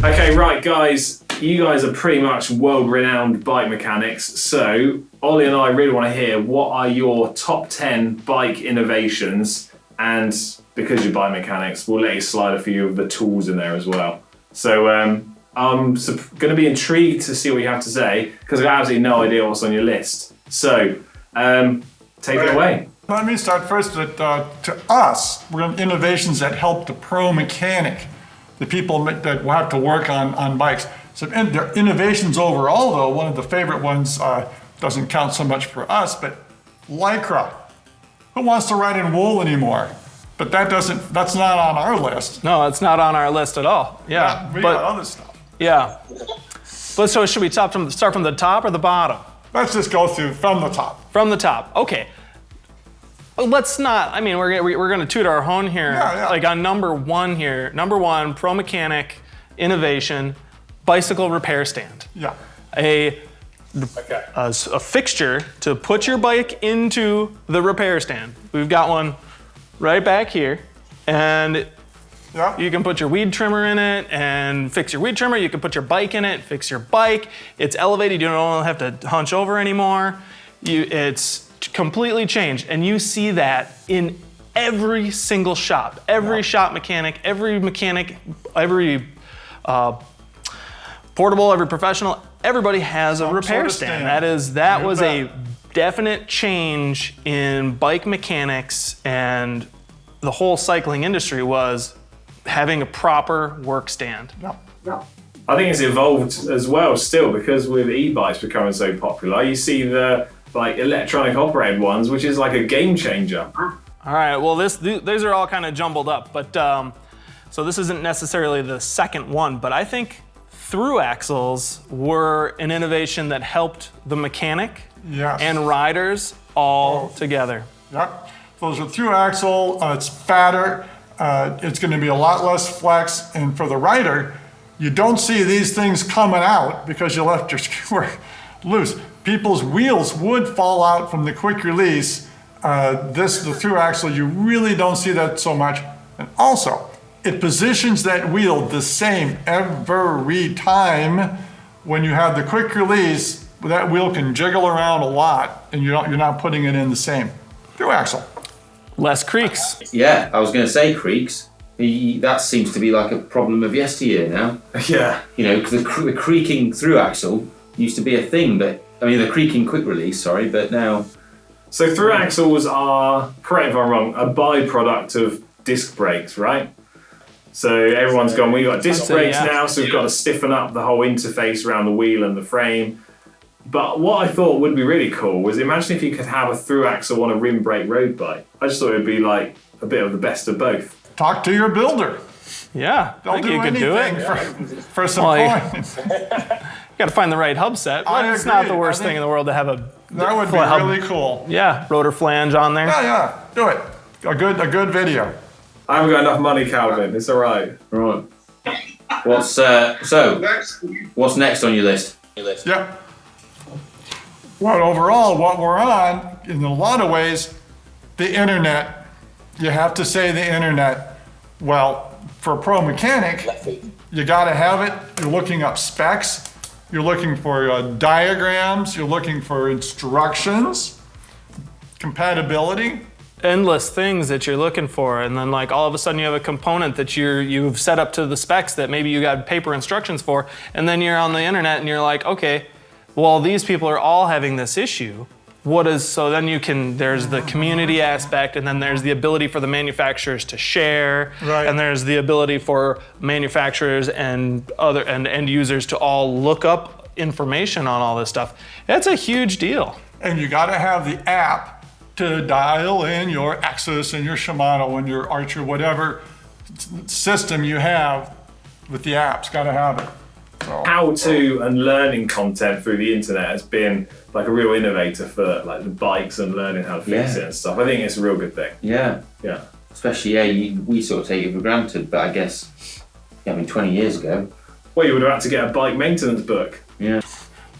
Okay, right, guys. You guys are pretty much world-renowned bike mechanics. So, Ollie and I really want to hear what are your top 10 bike innovations. And because you're bike mechanics, we'll let you slide a few of the tools in there as well. So, I'm going to be intrigued to see what you have to say because I have absolutely no idea what's on your list. So, take it away. Let me start first with, to us, we're on innovations that help the pro mechanic, the people that will have to work on bikes. So their innovations overall, though, one of the favorite ones doesn't count so much for us, but Lycra. Who wants to ride in wool anymore? But that's not on our list. No, it's not on our list at all. Yeah, we got other stuff. Yeah. But so should we start from the top or the bottom? Let's just go through from the top. From the top, okay. Let's not, I mean, we're gonna toot our horn here. Yeah. Like on number one here, number one, pro mechanic, innovation, bicycle repair stand. Yeah. A fixture to put your bike into the repair stand. We've got one right back here, and you can put your weed trimmer in it and fix your weed trimmer. You can put your bike in it, fix your bike. It's elevated, you don't have to hunch over anymore. It's completely changed, and you see that in every single shop. Every shop mechanic, every portable, every professional, everybody has a repair stand. That was a definite change in bike mechanics, and the whole cycling industry was having a proper work stand. Yeah. I think it's evolved as well still because with e-bikes becoming so popular, you see the electronic operated ones, which is like a game changer. All right, well these are all kind of jumbled up, but so this isn't necessarily the second one, but I think Thru axles were an innovation that helped the mechanic and riders all together. Yep. So there's a Thru axle, it's fatter, it's going to be a lot less flex, and for the rider, you don't see these things coming out because you left your skewer loose. People's wheels would fall out from the quick release. The Thru axle, you really don't see that so much. And also, it positions that wheel the same every time. When you have the quick release, that wheel can jiggle around a lot, and you're not putting it in the same. Thru axle. Less creaks. Yeah, I was going to say creaks. That seems to be like a problem of yesteryear now. Yeah. You know, the creaking Thru axle used to be a thing, but the creaking quick release, sorry, but now. So Thru axles are, correct if I'm wrong, a byproduct of disc brakes, right? So everyone's gone, we've got disc brakes now, so we've got to stiffen up the whole interface around the wheel and the frame. But what I thought would be really cool was imagine if you could have a Thru axle on a rim brake road bike. I just thought it would be like a bit of the best of both. Talk to your builder. Yeah, They'll do you could do it. For some coins. You got to find the right hub set. But it's not the worst thing in the world to have a that would be really cool. Yeah, rotor flange on there. Yeah, do it. A good video. I haven't got enough money, Calvin. It's all right. Right. What's next on your list? Yeah. Well, overall, what we're on, in a lot of ways, the internet. You have to say the internet. Well, for a pro mechanic, you got to have it. You're looking up specs. You're looking for diagrams. You're looking for instructions, compatibility. Endless things that you're looking for, and then like all of a sudden you have a component that you've set up to the specs that maybe you got paper instructions for, and then you're on the internet and you're like, okay, well these people are all having this issue. So then there's the community aspect, and then there's the ability for the manufacturers to share, and there's the ability for manufacturers and end users to all look up information on all this stuff. That's a huge deal. And you got to have the app to dial in your Axis and your Shimano and your Archer, whatever system you have with the apps, got to have it. So, how-to and learning content through the internet has been like a real innovator for like the bikes and learning how to fix it and stuff. I think it's a real good thing. Yeah. Especially, we sort of take it for granted, but I guess, 20 years ago. Well, you would have had to get a bike maintenance book. Yeah.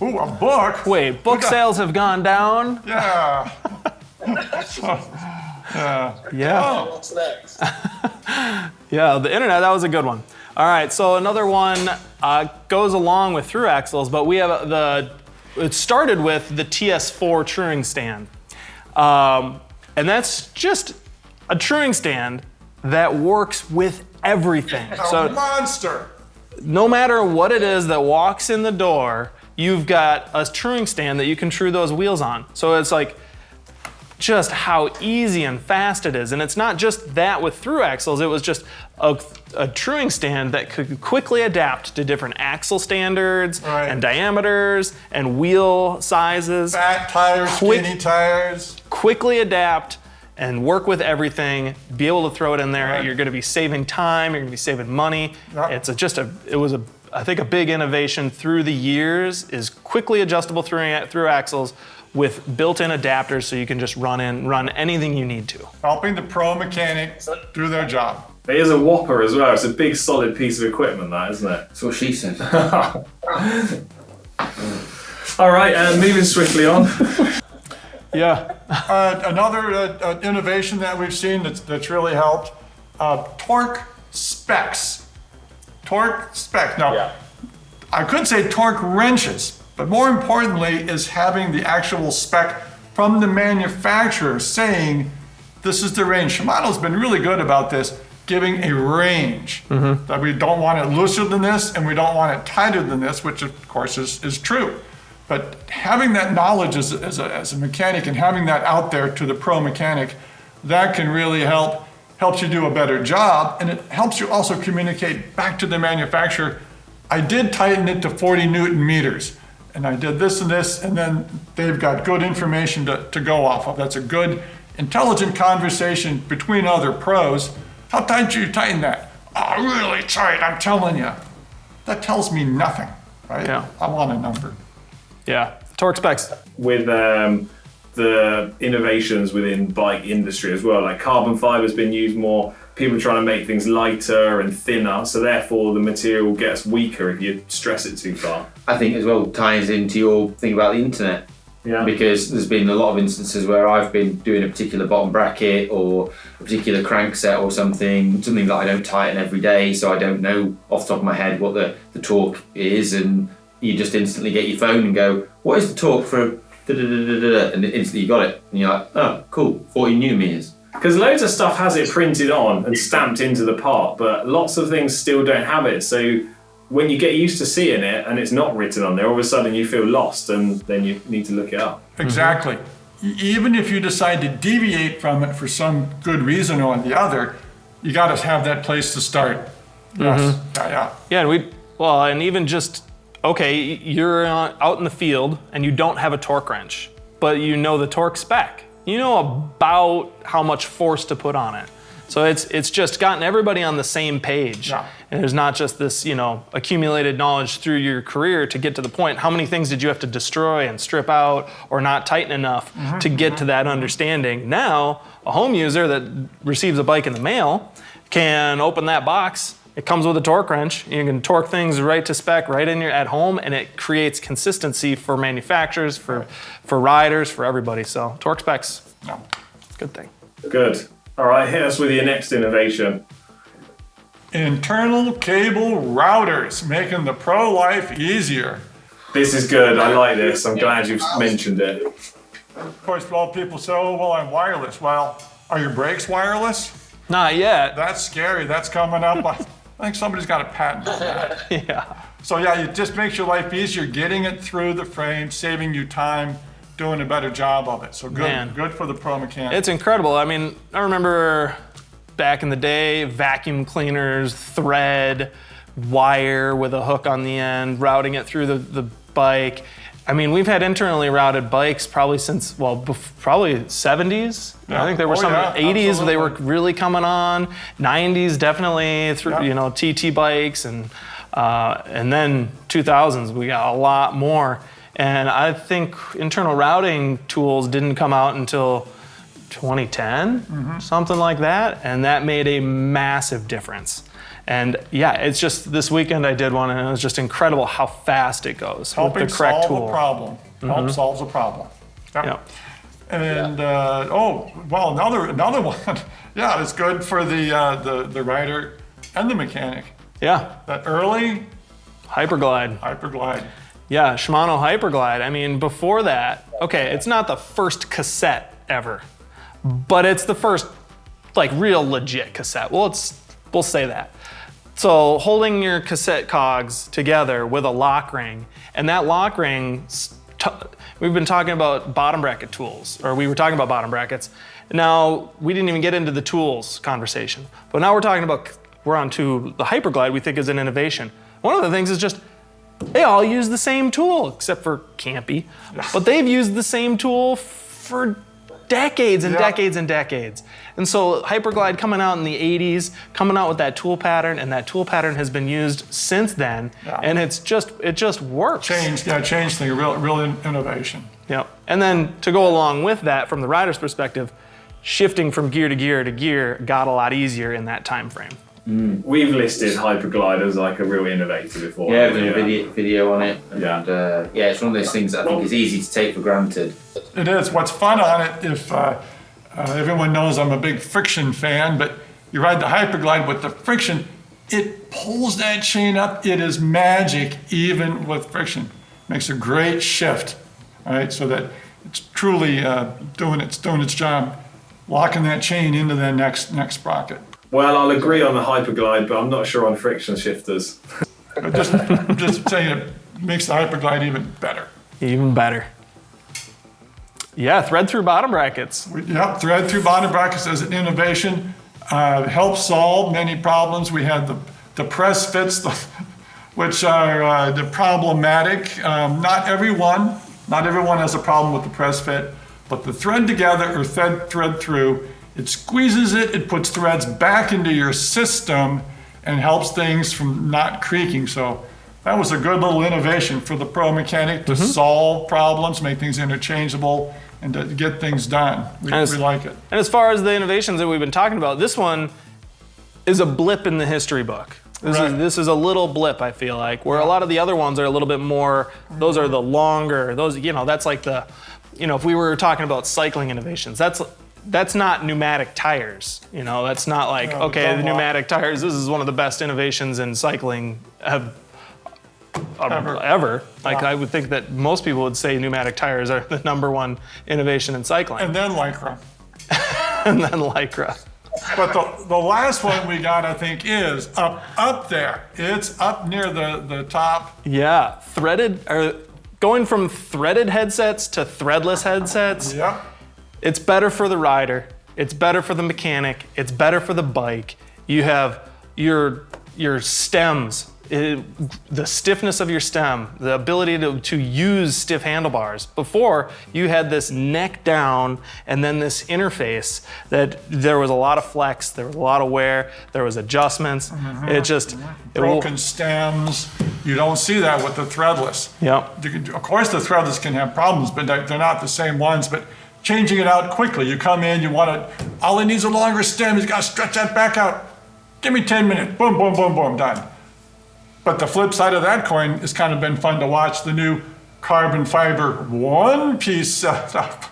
Ooh, a book? Wait, book sales have gone down? Yeah. Yeah. What's next? Yeah, the internet, that was a good one. All right, so another one goes along with through axles, but we have it started with the TS4 truing stand. And that's just a truing stand that works with everything. A monster. No matter what it is that walks in the door, you've got a truing stand that you can true those wheels on. So it's like just how easy and fast it is. And it's not just that with through axles, it was just a truing stand that could quickly adapt to different axle standards and diameters and wheel sizes. Fat tires, skinny tires. Quickly adapt and work with everything, be able to throw it in there. You're gonna be saving time, you're gonna be saving money. It's I think a big innovation through the years is quickly adjustable through axles with built-in adapters so you can just run anything you need to. Helping the pro mechanic do their job. It is a whopper as well. It's a big solid piece of equipment, that, isn't it? That's what she said. All right, moving swiftly on. Yeah. Another innovation that we've seen that's really helped, torque specs. Torque specs. Now, I could say torque wrenches, but more importantly is having the actual spec from the manufacturer saying this is the range. Shimano's been really good about this, giving a range. That we don't want it looser than this and we don't want it tighter than this, which of course is true. But having that knowledge as a mechanic and having that out there to the pro mechanic, that can really helps you do a better job, and it helps you also communicate back to the manufacturer. I did tighten it to 40 Newton meters, and I did this and this, and then they've got good information to go off of. That's a good, intelligent conversation between other pros. How tight do you tighten that? Oh, really tight, I'm telling you. That tells me nothing, right? Yeah. I want a number. Yeah, torque specs. With the innovations within bike industry as well, like carbon fiber's been used more. People are trying to make things lighter and thinner, so therefore the material gets weaker if you stress it too far. I think as well ties into your thing about the internet. Yeah. Because there's been a lot of instances where I've been doing a particular bottom bracket or a particular crankset or something that I don't tighten every day, so I don't know off the top of my head what the torque is, and you just instantly get your phone and go, what is the torque for da-da-da-da-da? And instantly you got it. And you're like, oh, cool, 40 Newton meters. Because loads of stuff has it printed on and stamped into the part, but lots of things still don't have it. So when you get used to seeing it and it's not written on there, all of a sudden you feel lost and then you need to look it up. Exactly. Even if you decide to deviate from it for some good reason or the other, you got to have that place to start. Yes. Yeah, and even just, okay, you're out in the field and you don't have a torque wrench, but you know the torque spec. You know about how much force to put on it. So it's just gotten everybody on the same page. Yeah. And there's not just this, accumulated knowledge through your career to get to the point. How many things did you have to destroy and strip out or not tighten enough to get to that understanding? Now, a home user that receives a bike in the mail can open that box. It comes with a torque wrench. You can torque things right to spec, right in at home, and it creates consistency for manufacturers, for riders, for everybody. So torque specs, good thing. Good. All right, hit us with your next innovation. Internal cable routers, making the pro life easier. This is good. I like this. I'm glad you've mentioned it. Of course, people say, oh, well, I'm wireless. Well, are your brakes wireless? Not yet. That's scary. That's coming up. I think somebody's got a patent on that. Yeah. So it just makes your life easier, getting it through the frame, saving you time, doing a better job of it. So good for the pro mechanic. It's incredible. I mean, I remember back in the day, vacuum cleaners, thread, wire with a hook on the end, routing it through the bike. I mean, we've had internally routed bikes probably since, probably 70s. Yeah. I think there were some 80s, absolutely. They were really coming on. 90s, definitely, through TT bikes. And then 2000s, we got a lot more. And I think internal routing tools didn't come out until 2010, something like that. And that made a massive difference. And it's just this weekend I did one, and it was just incredible how fast it goes. Helping with the correct solve tool. a problem. Help solves a problem. Yep. And another one. Yeah, it's good for the rider and the mechanic. Yeah, That early HYPERGLIDE. HYPERGLIDE. Yeah, Shimano HYPERGLIDE. I mean, before that, okay, it's not the first cassette ever, but it's the first like real legit cassette. Well, we'll say that. So holding your cassette cogs together with a lock ring, and that lock ring, we've been talking about bottom bracket tools, or we were talking about bottom brackets. Now, we didn't even get into the tools conversation, but now we're on to the HYPERGLIDE we think is an innovation. One of the things is just, they all use the same tool, except for Campy, but they've used the same tool for decades and decades and decades. And so HYPERGLIDE coming out in the 80s, coming out with that tool pattern, and that tool pattern has been used since then, and it just works. Changed things, real innovation. Yep. And then to go along with that, from the rider's perspective, shifting from gear to gear to gear got a lot easier in that time frame. We've listed HYPERGLIDE as like a real innovator before. Yeah, we've done a video on it. And, Yeah. it's one of those things that I think is easy to take for granted. It is. What's fun on it, if everyone knows I'm a big friction fan, but you ride the HYPERGLIDE with the friction, it pulls that chain up. It is magic, even with friction. Makes a great shift, all right, so that it's truly doing its job, locking that chain into the next sprocket. Well, I'll agree on the HYPERGLIDE, but I'm not sure on friction shifters. I'm just saying it makes the HYPERGLIDE even better. Even better. Yeah, thread through bottom brackets. Yep, thread through bottom brackets as an innovation. Helps solve many problems. We had the press fits, which are problematic. Not everyone has a problem with the press fit, but the thread together or thread through, it squeezes it, it puts threads back into your system and helps things from not creaking. So that was a good little innovation for the pro mechanic to solve problems, make things interchangeable, and to get things done. We like it. And as far as the innovations that we've been talking about, this one is a blip in the history book. This is a little blip, I feel like, where a lot of the other ones are a little bit more, those are the longer, that's like if we were talking about cycling innovations, that's not pneumatic tires. That's not like, the pneumatic tires, this is one of the best innovations in cycling ever. Like, I would think that most people would say pneumatic tires are the #1 innovation in cycling. And then Lycra. And then Lycra. But the last one we got, I think, is up there. It's up near the top. Yeah, going from threaded headsets to threadless headsets. Yep. It's better for the rider. It's better for the mechanic. It's better for the bike. You have your stems, the stiffness of your stem, the ability to use stiff handlebars. Before, you had this neck down and then this interface that there was a lot of flex, there was a lot of wear, there was adjustments. Broken stems. You don't see that with the threadless. Yep. Of course, the threadless can have problems, but they're not the same ones. But changing it out quickly, you come in, you want to, all it needs a longer stem, he's got to stretch that back out. Give me 10 minutes, boom, boom, boom, boom, done. But the flip side of that coin has kind of been fun to watch, the new carbon fiber one-piece setup.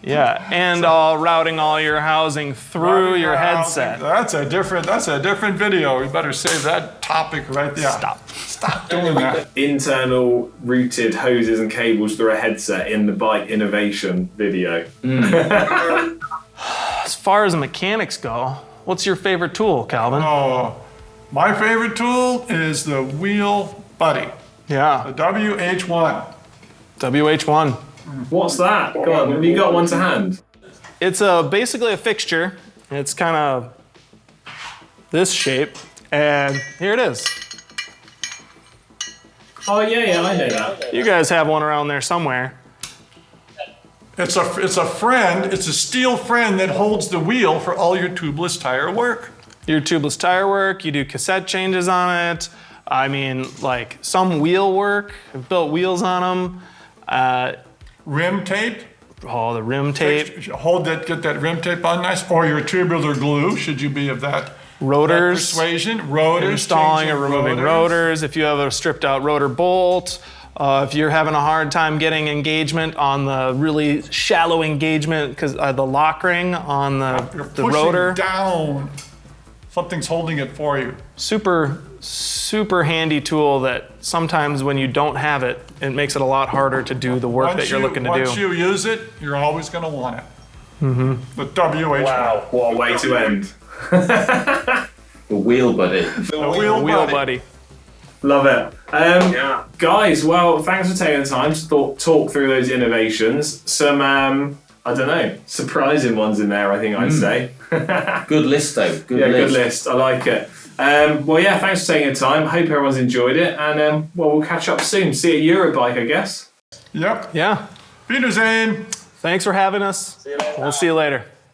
Yeah, and routing all your housing through your headset. That's a different video. We better save that topic right there. Stop doing that. Internal routed hoses and cables through a headset in the bike innovation video. As far as the mechanics go, what's your favorite tool, Calvin? Oh, my favorite tool is the Wheel Buddy, Yeah, the WH1. WH1. What's that? Go on, have you got one to hand? It's basically a fixture. It's kind of this shape, and here it is. Oh yeah, I know that. You guys have one around there somewhere. It's a friend. It's a steel friend that holds the wheel for all your tubeless tire work. Your tubeless tire work, you do cassette changes on it. I mean, like some wheel work, I've built wheels on them. Rim tape. Oh, the rim tape. Get that rim tape on nice, or your tubular glue, should you be of that Rotors. persuasion. Rotors. Installing or changing removing rotors. If you have a stripped out rotor bolt. If you're having a hard time getting engagement on the really shallow engagement, because the lock ring on the Pushing rotor. down something's holding it for you. Super handy tool that sometimes when you don't have it, it makes it a lot harder to do the work that you're looking to do. Once you use it, you're always going to want it. The WH. Wow, what a way to end. The wheel buddy. The wheel buddy. Love it. Guys, well, thanks for taking the time to talk through those innovations. Some, I don't know, surprising ones in there, I think I'd say. Good list, though. Good list. I like it. Well, yeah, thanks for taking the time. Hope everyone's enjoyed it. And, well, we'll catch up soon. See you at Eurobike, I guess. Yep. Yeah. Wiedersehen. Thanks for having us. We'll see you later.